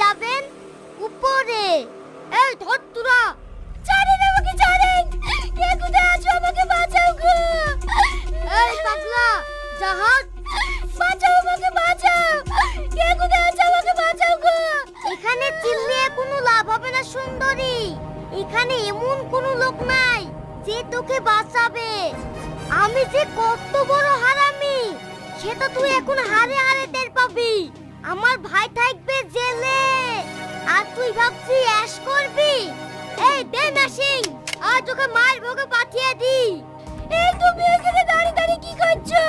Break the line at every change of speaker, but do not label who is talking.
যাবেন উপরে। এই ধর তোরা, ছাড়েন আমাকে, ছাড়েন। কে কোথায় আছো, আমাকে বাঁচাও গো। এই পাগলা, জাহাজ বাঁচাও, আমাকে বাঁচাও। কে কোথায় আছো, আমাকে বাঁচাও গো। এখানে চিল্লিয়ে কোনো লাভ হবে না সুন্দরী। এখানে এমন কোনো লোক নাই যে তোকে বাঁচাবে। আমি যে কত বড় হারামি সেটা তুই এখন হারে হারে টের পাবি। আমার ভাই থাকবে জেলে আর তুই ভাবছি অ্যাশ করবি। এই দে মেশিন, আর তোকে মার ভোগে পাঠিয়ে দি। এই তুমি এখানে দাঁড়িয়ে দাঁড়িয়ে কি করছো?